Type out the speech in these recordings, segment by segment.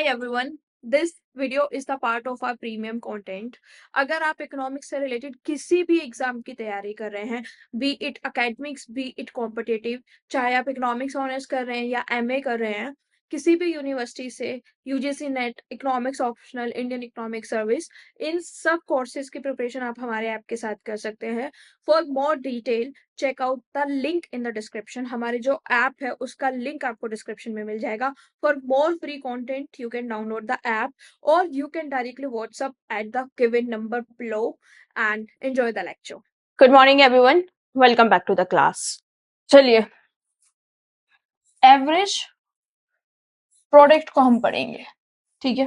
everyone. This video is the part of our premium content. अगर आप economics से related किसी भी एग्जाम की तैयारी कर रहे हैं, B it academics B it competitive, चाहे आप इकोनॉमिक्स ऑनर्स कर रहे हैं या एमए कर रहे हैं, किसी भी यूनिवर्सिटी से, UGC NET, economics optional, Indian economic service, इन सब कोर्सेज की प्रिपरेशन आप हमारे ऐप के साथ कर सकते हैं. For more detail check out the link in the description. हमारे जो ऐप है उसका लिंक आपको डिस्क्रिप्शन में मिल जाएगा. For more free content, you can download the app or you can directly WhatsApp at the given number below and enjoy the lecture. Good morning everyone. Welcome back to the class. चलिए average product को हम पढ़ेंगे. ठीक है,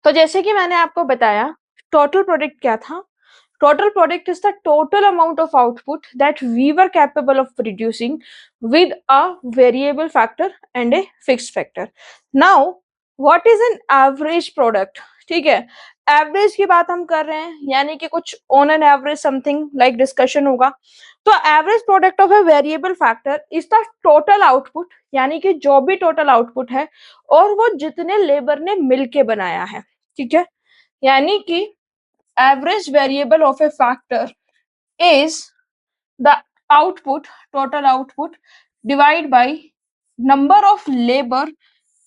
तो जैसे कि मैंने आपको बताया टोटल प्रोडक्ट क्या था. Total product is the total amount of output that we were capable of producing with a variable factor and a fixed factor. Now, what is an average product? ठीक है, एवरेज की बात हम कर रहे हैं, यानी कि कुछ on an average something like discussion होगा. तो average product of a variable factor is the total output, यानी कि जो भी टोटल आउटपुट है और वो जितने लेबर ने मिलके बनाया है. ठीक है, यानी कि average variable of a factor is the output, total output divided by number of labor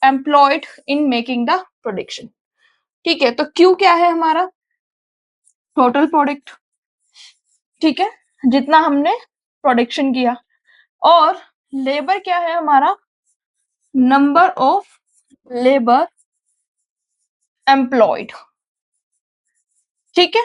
employed in making the production. ठीक है, तो Q क्या है हमारा? Total product. ठीक है, जितना हमने प्रोडक्शन किया. और लेबर क्या है हमारा? Number of labour employed. ठीक है,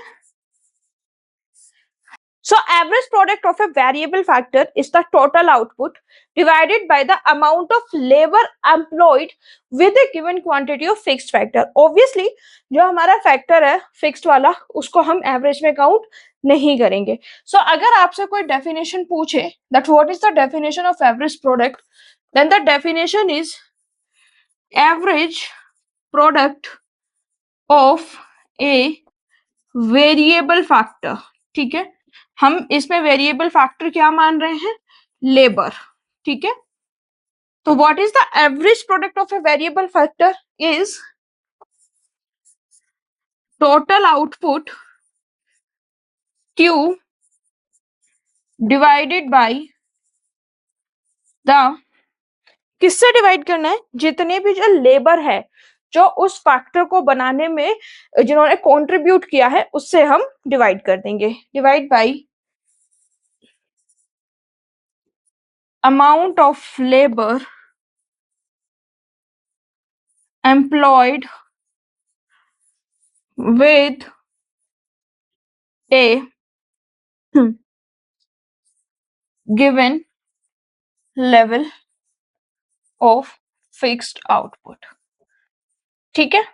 so average product of a variable factor is the total output divided by the amount of labor employed with a given quantity of fixed factor. Obviously जो हमारा factor है fixed वाला उसको हम average में count नहीं करेंगे. so अगर आपसे कोई डेफिनेशन पूछे that what is the definition of average product, then the definition is average product of a variable factor. ठीक है, हम इसमें वेरिएबल फैक्टर क्या मान रहे हैं? लेबर. ठीक है, तो what is the average product of a variable factor is total output Q divided by the, किससे डिवाइड करना है? जितने भी जो लेबर है जो उस फैक्टर को बनाने में जिन्होंने कंट्रीब्यूट किया है उससे हम डिवाइड कर देंगे. Divide by amount of labor employed with a given level of fixed output. ठीक है,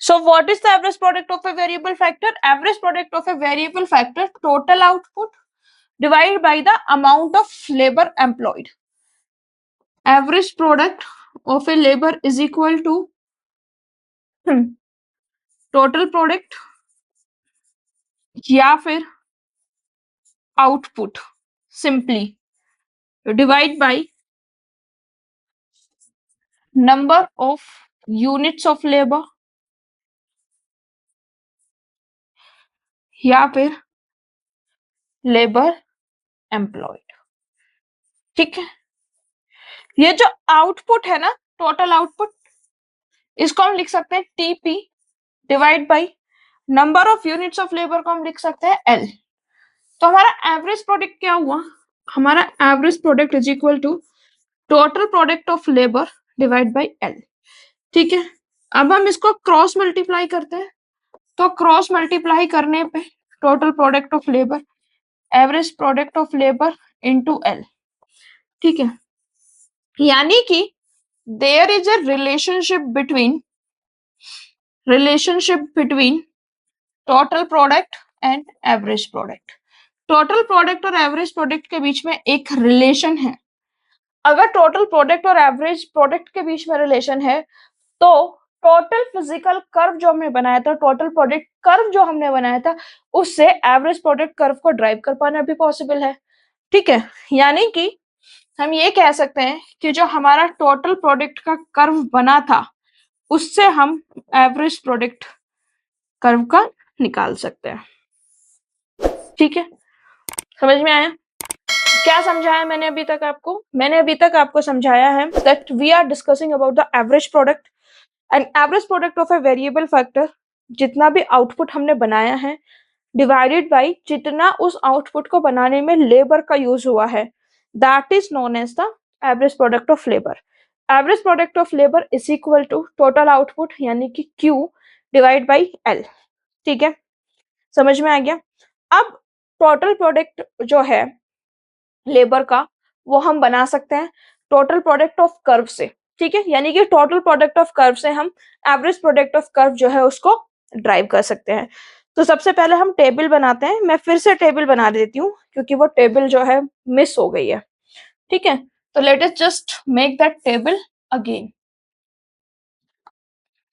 so what is the average product of a variable factor? Average product of a variable factor, total output divided by the amount of labor employed. Average product of a labor is equal to total product या फिर output simply divide by number of units of labor या फिर labour employed. ठीक है, ये जो output है ना, टोटल आउटपुट, इसको हम लिख सकते हैं TP divide by number of units of labour को हम लिख सकते हैं एल. तो हमारा एवरेज प्रोडक्ट क्या हुआ? हमारा average product is equal to total product of labour divide by L. ठीक है, अब हम इसको क्रॉस मल्टीप्लाई करते हैं, तो क्रॉस मल्टीप्लाई करने पे total product of labour, average product of labour into L. ठीक है, यानी कि there is a relationship between total product and average product. Total product और एवरेज प्रोडक्ट के बीच में एक रिलेशन है. अगर टोटल प्रोडक्ट और एवरेज प्रोडक्ट के बीच में रिलेशन है तो टोटल फिजिकल कर्व जो हमने बनाया था, टोटल प्रोडक्ट कर्व जो हमने बनाया था, उससे एवरेज प्रोडक्ट कर्व को ड्राइव कर पाना भी पॉसिबल है. ठीक है, यानी कि हम ये कह सकते हैं कि जो हमारा टोटल प्रोडक्ट का कर्व बना था उससे हम एवरेज प्रोडक्ट कर्व का निकाल सकते हैं। ठीक है, समझ में आया? क्या समझाया मैंने अभी तक आपको? मैंने अभी तक आपको समझाया है that we are discussing about the average product and average product of a variable factor. जितना भी आउटपुट हमने बनाया है डिवाइडेड बाई जितना उस आउटपुट को बनाने में लेबर का यूज हुआ है, that is known as the average product of labour. Average product of labour is equal to total output यानी कि Q डिवाइड बाई L। ठीक है, समझ में आ गया? अब टोटल प्रोडक्ट जो है लेबर का वो हम बना सकते हैं टोटल प्रोडक्ट ऑफ कर्व से। ठीक है, यानी कि टोटल प्रोडक्ट ऑफ कर्व से हम एवरेज प्रोडक्ट ऑफ कर्व जो है उसको ड्राइव कर सकते हैं। तो सबसे पहले हम टेबल बनाते हैं। मैं फिर से टेबल बना देती हूँ क्योंकि वो टेबल जो है मिस हो गई है। ठीक है, तो let us just make that table again.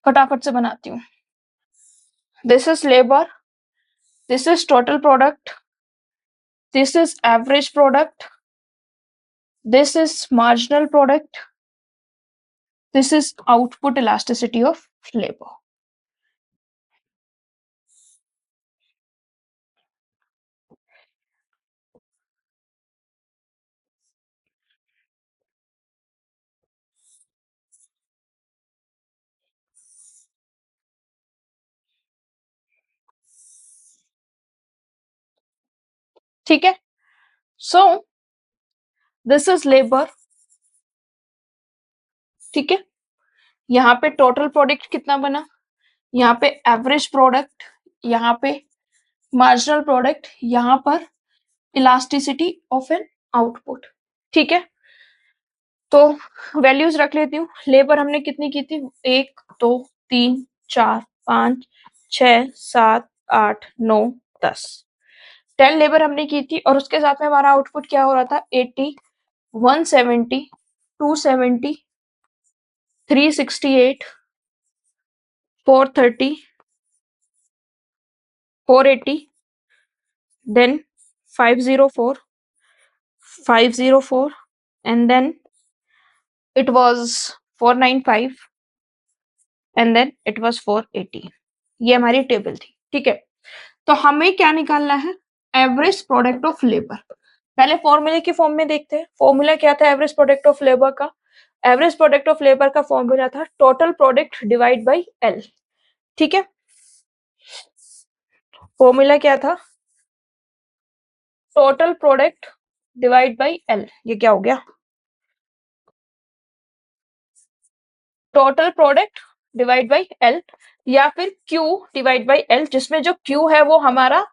फटाफट से बनाती हूँ। This is labour, this is total product, this is average product, this is marginal product, this is output elasticity of labor। ठीक है, सो दिस इज लेबर। ठीक है, यहाँ पे टोटल प्रोडक्ट कितना बना, यहाँ पे एवरेज प्रोडक्ट, यहाँ पे मार्जिनल प्रोडक्ट, यहाँ पर इलास्टिसिटी ऑफ एन आउटपुट। ठीक है, तो वैल्यूज रख लेती हूँ। लेबर हमने कितनी की थी, 1 2 3 4 5 6 7 8 9 10, 10 लेबर हमने की थी और उसके साथ में हमारा आउटपुट क्या हो रहा था, 80 170 270 368 430 480 then 504 504 and then it was 495 and then it was 480। ये हमारी टेबल थी। ठीक है, तो हमें क्या निकालना है, एवरेज प्रोडक्ट ऑफ लेबर। पहले फॉर्मूले की फॉर्म में देखते हैं। फॉर्मूला क्या था एवरेज प्रोडक्ट ऑफ लेबर का? एवरेज प्रोडक्ट ऑफ लेबर का फॉर्मूला था total product divide by L. ठीक है, फॉर्मूला क्या था, total product divide by L. ये क्या हो गया, total product divide by L या फिर Q डिवाइड बाई एल, जिसमें जो Q है वो हमारा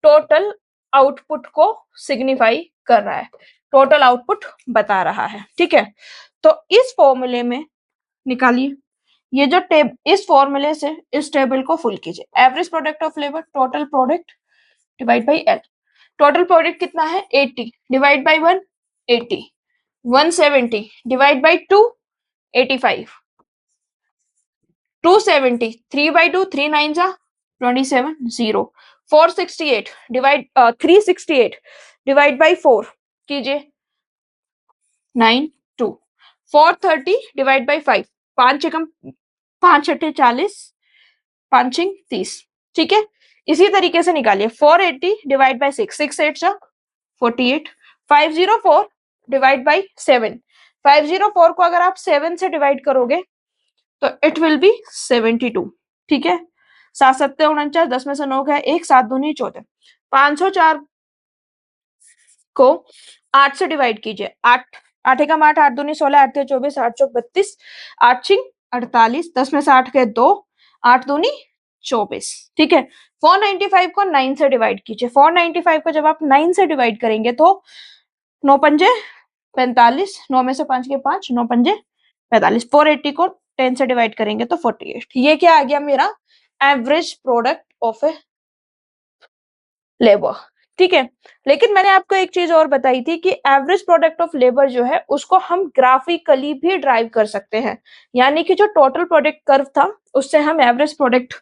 टोटल आउटपुट को सिग्निफाई कर रहा है, टोटल आउटपुट बता रहा है। ठीक है, तो इस फॉर्मूले में निकालिए ये जो इस फॉर्मूले से इस टेबल को फुल कीजिए। Average product of labour total product divide by L. Total product कितना है, 80 divide by 1 80, 170 divide by 2 85, 270 3 by 2 3 9 जा 27 0, 468 डिवाइड 368 डिवाइड बाई 4 कीजिए 9 2, 430 डिवाइड बाई 5 5 एकम 5 अट्ठे 40 5 छिंग 30। ठीक है, इसी तरीके से निकालिए 480 डिवाइड बाई 6 6 8 जा 48, 504 डिवाइड बाई 7, 504 को अगर आप 7 से डिवाइड करोगे तो इट विल बी 72। ठीक है, 7 7 49, 10 में से 9 गया 1, 7 दूनी 14, 504 को 8 से डिवाइड कीजिए, 8 8 एकम 8 8 दूनी 16 8 24 8 चौक 32 8 छिंग 48, 10 में से 8 गए 2 8 दूनी 24। ठीक है, 495 को 9 से डिवाइड कीजिए। 495 को जब आप 9 से डिवाइड करेंगे तो 9 पंजे 45, 9 में से 5 के 5 9 पंजे 45, 480 को 10 से डिवाइड करेंगे तो 48। ये क्या आ गया मेरा average product of a labour. ठीक है, लेकिन मैंने आपको एक चीज और बताई थी कि एवरेज प्रोडक्ट ऑफ लेबर जो है उसको हम ग्राफिकली भी ड्राइव कर सकते हैं, यानी कि जो टोटल प्रोडक्ट कर्व था उससे हम एवरेज प्रोडक्ट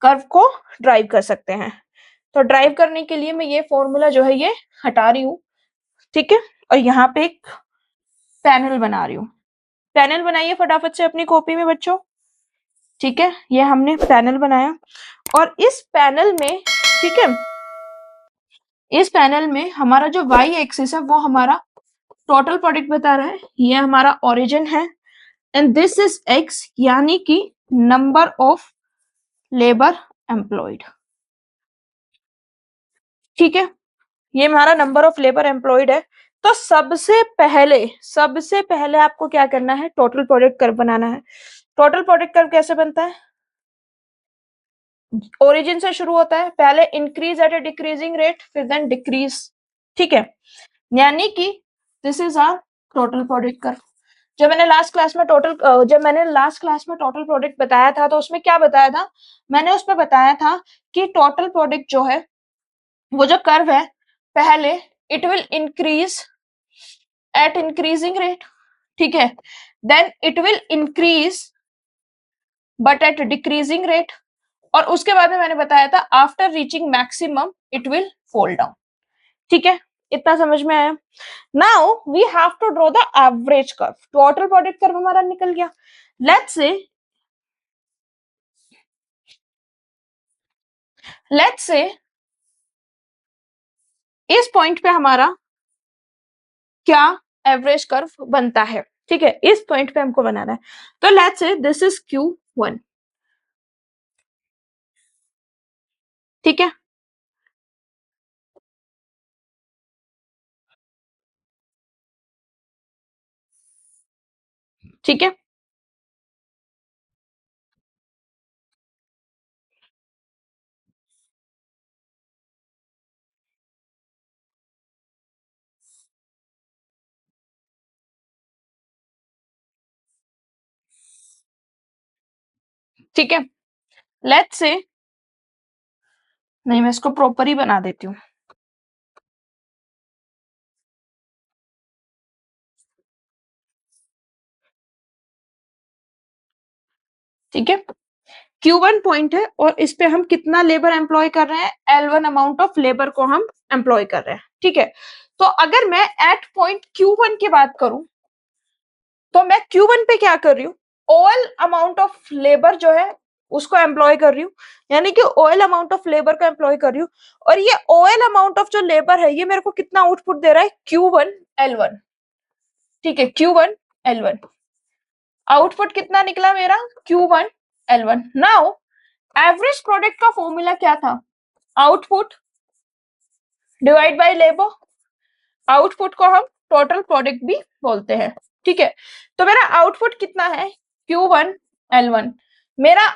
कर्व को ड्राइव कर सकते हैं। तो ड्राइव करने के लिए मैं ये फॉर्मूला जो है ये हटा रही हूँ। ठीक है, और यहाँ पे एक पैनल बना रही हूँ। पैनल बनाइए फटाफट से अपनी कॉपी में बच्चों। ठीक है, ये हमने पैनल बनाया और इस पैनल में, ठीक है, इस पैनल में हमारा जो वाई एक्सिस है वो हमारा टोटल प्रोडक्ट बता रहा है, ये हमारा ओरिजिन है, एंड दिस इज एक्स, यानी कि नंबर ऑफ लेबर एम्प्लॉयड। ठीक है, ये हमारा नंबर ऑफ लेबर एम्प्लॉयड है। तो सबसे पहले आपको क्या करना है, टोटल प्रोडक्ट कर्व बनाना है। टोटल प्रोडक्ट कर्व कैसे बनता है, ओरिजिन से शुरू होता है, पहले increase at a decreasing rate, फिर देन डिक्रीज। ठीक है, यानी कि this is our total product curve. जब मैंने लास्ट क्लास में टोटल प्रोडक्ट बताया था तो उसमें क्या बताया था, मैंने उसमें बताया था कि टोटल प्रोडक्ट जो है वो जो कर्व है, पहले it will increase at increasing rate, ठीक है, then it will increase but at decreasing rate, और उसके बाद में मैंने बताया था after reaching maximum it will fall down. ठीक है, इतना समझ में आया। Now we have to draw the average curve. Total product curve हमारा निकल गया। लेट्स से इस पॉइंट पे हमारा क्या एवरेज कर्व बनता है। ठीक है, इस पॉइंट पे हमको बनाना है। तो let's say this is Q1। ठीक है, ठीक है, ठीक है, लेट्स से, नहीं मैं इसको प्रॉपर ही बना देती हूँ। ठीक है, Q1 पॉइंट है और इस पे हम कितना लेबर एम्प्लॉय कर रहे हैं, L1 अमाउंट ऑफ लेबर को हम एम्प्लॉय कर रहे हैं। ठीक है, तो अगर मैं एट पॉइंट Q1 की बात करूं तो मैं Q1 पे क्या कर रही हूँ, ऑल अमाउंट ऑफ लेबर जो है उसको एम्प्लॉय कर रही हूँ, यानी कि ऑयल अमाउंट ऑफ लेबर को एम्प्लॉय कर रही हूँ। और ये ऑयल अमाउंट ऑफ जो लेबर है ये मेरे को कितना आउटपुट दे रहा है, Q1 L1। ठीक है, Q1 L1 आउटपुट कितना निकला मेरा, Q1 L1। Now average product का फॉर्मूला क्या था, output divide by labour. Output को हम टोटल प्रोडक्ट भी बोलते हैं। ठीक है, तो मेरा आउटपुट कितना है, Q1 L1, मेरा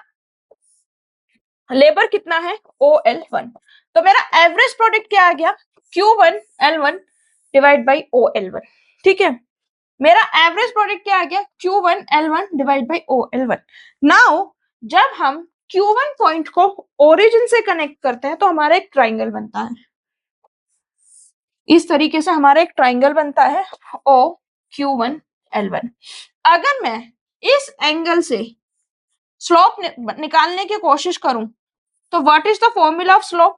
लेबर कितना है, OL1। तो मेरा एवरेज प्रोडक्ट क्या आ गया, Q1 L1 divide by OL1। ठीक है, मेरा एवरेज प्रोडक्ट क्या आ गया, Q1 L1 divide by OL1। Now जब हम Q1 पॉइंट को ओरिजिन से कनेक्ट करते हैं तो हमारा एक ट्राइंगल बनता है। इस तरीके से हमारा एक ट्राइंगल बनता है OQ1 L1। अगर मैं इस एंगल से स्लोप निकालने की कोशिश करूं तो what is the formula of slope,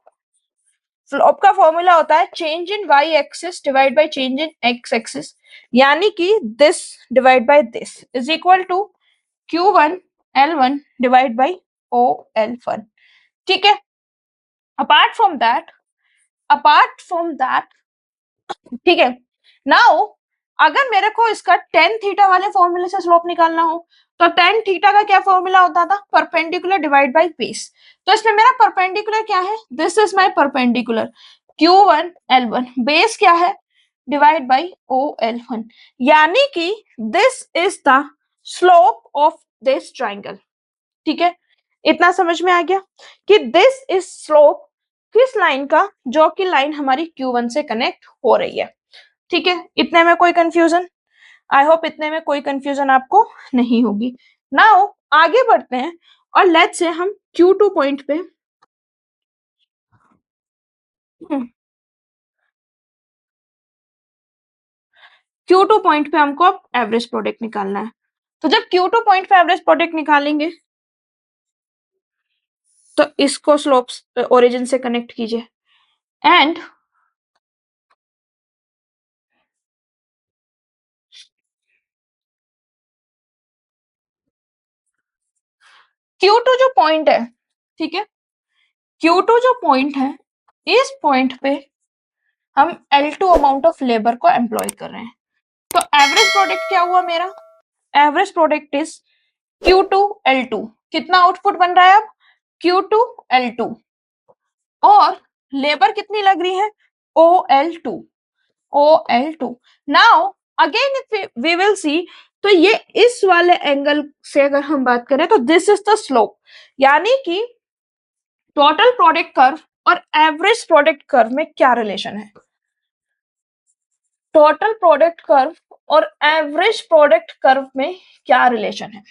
slope का फॉर्मूला होता है change in Y axis divide by change in X axis, यानी कि this divide by this is equal to Q1 L1 divide by OL1। ठीक है, apart from that, apart from that, ठीक है, now अगर मेरे को इसका टेन थीटा वाले फॉर्मूले से स्लोप निकालना हो तो टेन थीटा का क्या फॉर्मूला होता था, परपेंडिकुलर डिवाइड बाय बेस। तो इसमें मेरा परपेंडिकुलर क्या है, this is my perpendicular Q1 L1, base क्या है, डिवाइड बाय OL1, यानी कि this is the slope of this triangle. ठीक है, इतना समझ में आ गया कि दिस इज स्लोप किस लाइन का, जो कि लाइन हमारी Q1 से कनेक्ट हो रही है। ठीक है, इतने में कोई कंफ्यूजन, आई होप इतने में कोई कंफ्यूजन आपको नहीं होगी। नाउ आगे बढ़ते हैं और लेट्स से हम Q2 पॉइंट पे Q2 पॉइंट पे हमको अब एवरेज प्रोडक्ट निकालना है। तो जब Q2 पॉइंट पे एवरेज प्रोडक्ट निकालेंगे तो इसको स्लोप्स ओरिजिन से कनेक्ट कीजिए एंड Q2 जो पॉइंट है, ठीक है, Q2 जो पॉइंट है, इस पॉइंट पे हम L2 अमाउंट ऑफ लेबर को एम्प्लॉय कर रहे हैं। तो एवरेज प्रोडक्ट क्या हुआ मेरा? Average product is Q2 L2। कितना आउटपुट बन रहा है अब? Q2 L2। और लेबर कितनी लग रही है? OL2। OL2। Now again if we will see, तो ये इस वाले एंगल से अगर हम बात करें तो दिस इज द स्लोप, यानी कि टोटल प्रोडक्ट कर्व और एवरेज प्रोडक्ट कर्व में क्या रिलेशन है? टोटल प्रोडक्ट कर्व और एवरेज प्रोडक्ट कर्व में क्या रिलेशन है?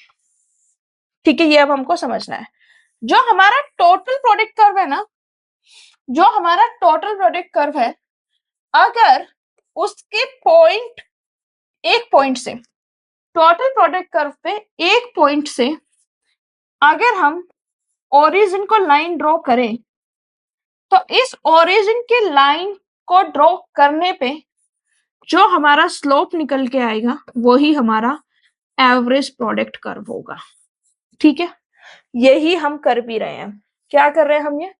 ठीक है, ये अब हमको समझना है। जो हमारा टोटल प्रोडक्ट कर्व है ना, जो हमारा टोटल प्रोडक्ट कर्व है, अगर उसके पॉइंट, एक पॉइंट से, टोटल प्रोडक्ट कर्व पे एक पॉइंट से अगर हम ओरिजिन को लाइन ड्रॉ करें, तो इस ओरिजिन के लाइन को ड्रॉ करने पे जो हमारा स्लोप निकल के आएगा वही हमारा एवरेज प्रोडक्ट कर्व होगा। ठीक है, यही हम कर भी रहे हैं। क्या कर रहे हैं हम? ये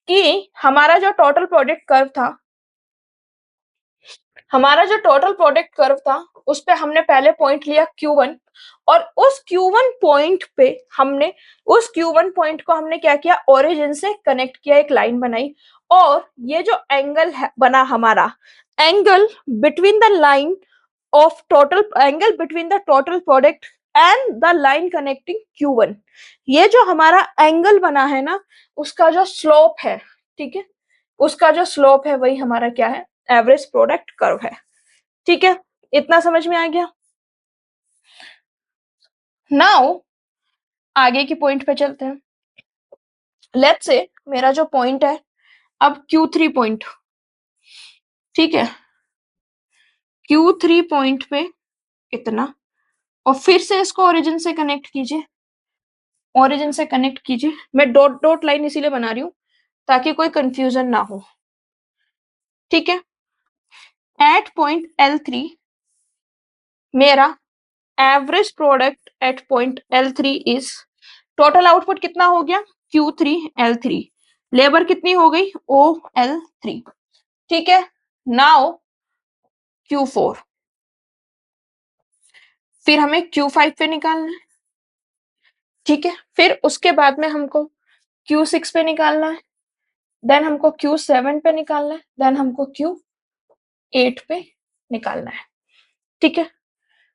कि हमारा जो टोटल प्रोडक्ट कर्व था, हमारा जो टोटल प्रोडक्ट कर्व था, उस पे हमने पहले पॉइंट लिया Q1, और उस Q1 पॉइंट पे हमने, उस Q1 पॉइंट को हमने क्या किया? ओरिजिन से कनेक्ट किया, एक लाइन बनाई, और ये जो एंगल है बना हमारा, angle between the line of total, angle between the total product and the line connecting Q1, ये जो हमारा एंगल बना है ना, उसका जो स्लोप है, ठीक है, उसका जो स्लोप है वही हमारा क्या है? एवरेज प्रोडक्ट कर्व है। ठीक है, इतना समझ में आ गया? नाउ आगे की पॉइंट पे चलते हैं। लेट्स से मेरा जो पॉइंट है अब Q3 पॉइंट, ठीक है, Q3 पॉइंट पे इतना, और फिर से इसको ओरिजिन से कनेक्ट कीजिए, ओरिजिन से कनेक्ट कीजिए। मैं डॉट डॉट लाइन इसीलिए बना रही हूं ताकि कोई कंफ्यूजन ना हो। ठीक है, एट पॉइंट L3 मेरा average product at point L3 is, total output कितना हो गया? Q3 L3। लेबर कितनी हो गई? OL3। ठीक है, नाउ Q4, फिर हमें Q5 पे निकालना है। ठीक है, फिर उसके बाद में हमको Q6 पे निकालना है, देन हमको Q7 पे निकालना है, देन हमको Q8 पे निकालना है। ठीक है,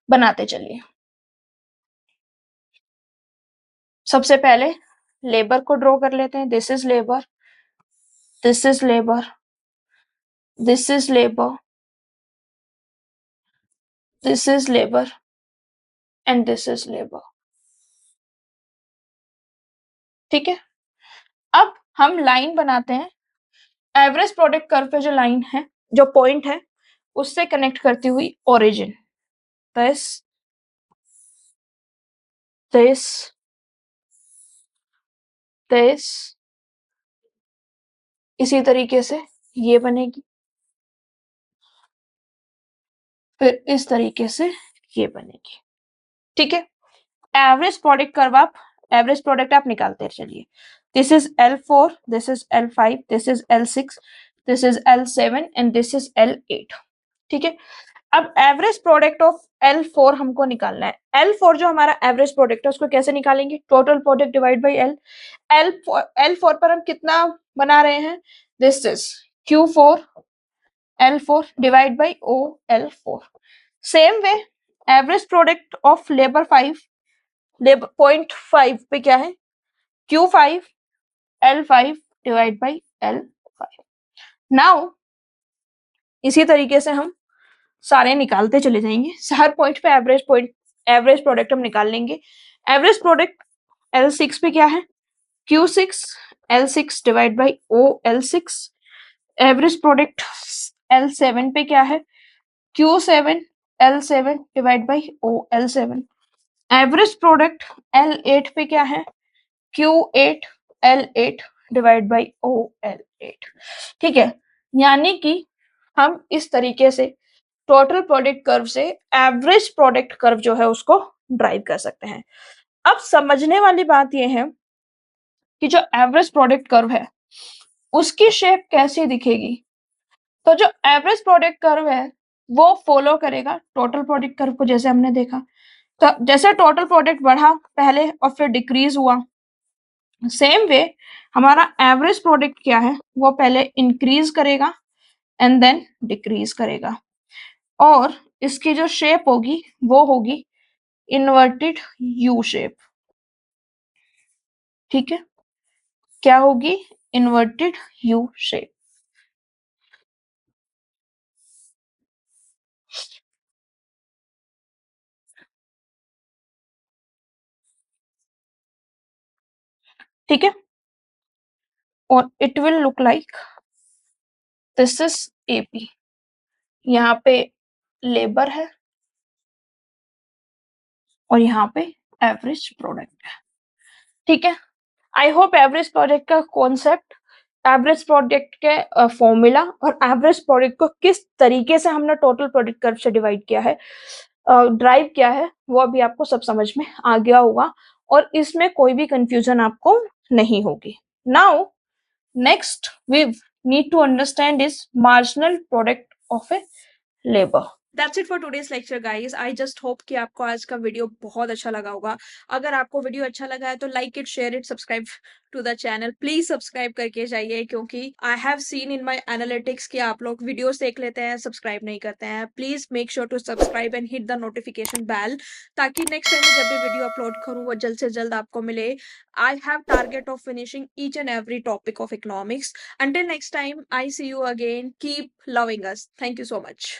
बनाते चलिए। सबसे पहले लेबर को ड्रॉ कर लेते हैं। This is labour, this is labour, this is labour, this is labour and this is labour. ठीक है, अब हम लाइन बनाते हैं। एवरेज प्रोडक्ट कर्व पे जो लाइन है, जो पॉइंट है, उससे कनेक्ट करती हुई ओरिजिन, दिस दिस दिस, इसी तरीके से ये बनेगी, फिर इस तरीके से ये बनेगी। ठीक है, एवरेज प्रोडक्ट कर्व आप, एवरेज प्रोडक्ट आप निकालते चलिए। This is L4, this is L5, this is L6, this is L7 and this is L8। ठीक है, अब एवरेज प्रोडक्ट ऑफ L4 हमको निकालना है। L4 जो हमारा एवरेज प्रोडक्ट है उसको कैसे निकालेंगे? Total product divide by L। L4 पर हम कितना बना रहे हैं? This is Q4 L4 divide by OL4। Same way average product of labour 5, labour point 5 पे क्या है? Q5 L5 divide by L5। Now इसी तरीके से हम सारे निकालते चले जाएंगे। हर पॉइंट पे एवरेज प्रोडक्ट हम निकाल लेंगे। एवरेज प्रोडक्ट L6 पे क्या है? Q6 L6 divide by OL6। Average product L7 पे क्या है? Q7 L7 divide by OL7। Average product L8 पे क्या है? Q8 L8 divide by OL8। ठीक है, यानी कि हम इस तरीके से टोटल प्रोडक्ट कर्व से एवरेज प्रोडक्ट कर्व जो है उसको ड्राइव कर सकते हैं। अब समझने वाली बात यह है कि जो एवरेज प्रोडक्ट कर्व है उसकी शेप कैसी दिखेगी। तो जो एवरेज प्रोडक्ट कर्व है वो फॉलो करेगा टोटल प्रोडक्ट कर्व को, जैसे हमने देखा। तो जैसे टोटल प्रोडक्ट बढ़ा पहले और फिर डिक्रीज हुआ, सेम वे हमारा एवरेज प्रोडक्ट क्या है वो पहले इंक्रीज करेगा एंड देन डिक्रीज करेगा, और इसकी जो शेप होगी वो होगी इन्वर्टेड यू शेप। ठीक है, क्या होगी? Inverted U shape. ठीक है, और it will look like this is AP. यहाँ पे लेबर है और यहाँ पे एवरेज प्रोडक्ट है। ठीक है, आई होप एवरेज प्रोडक्ट का कॉन्सेप्ट, एवरेज प्रोडक्ट के फॉर्मूला और एवरेज प्रोडक्ट को किस तरीके से हमने टोटल प्रोडक्ट कर्व से डिवाइड किया है, ड्राइव किया है, वो अभी आपको सब समझ में आ गया होगा और इसमें कोई भी कंफ्यूजन आपको नहीं होगी। Now next we need to understand is marginal product of a labour. That's it for today's lecture guys. I just hope कि आपको आज का वीडियो बहुत अच्छा लगा होगा। अगर आपको वीडियो अच्छा लगा है तो like it, share it, subscribe to the channel. Please subscribe करके जाइए, क्योंकि I have seen in my analytics कि आप लोग वीडियोस देख लेते हैं, सब्सक्राइब नहीं करते हैं। Please make sure to subscribe and hit the notification bell, ताकि नेक्स्ट टाइम जब भी वीडियो अपलोड करूँ वो जल्द से जल्द आपको मिले। I have target of finishing each and every topic of economics. Until next time, I see you again. Keep loving us. Thank you so much.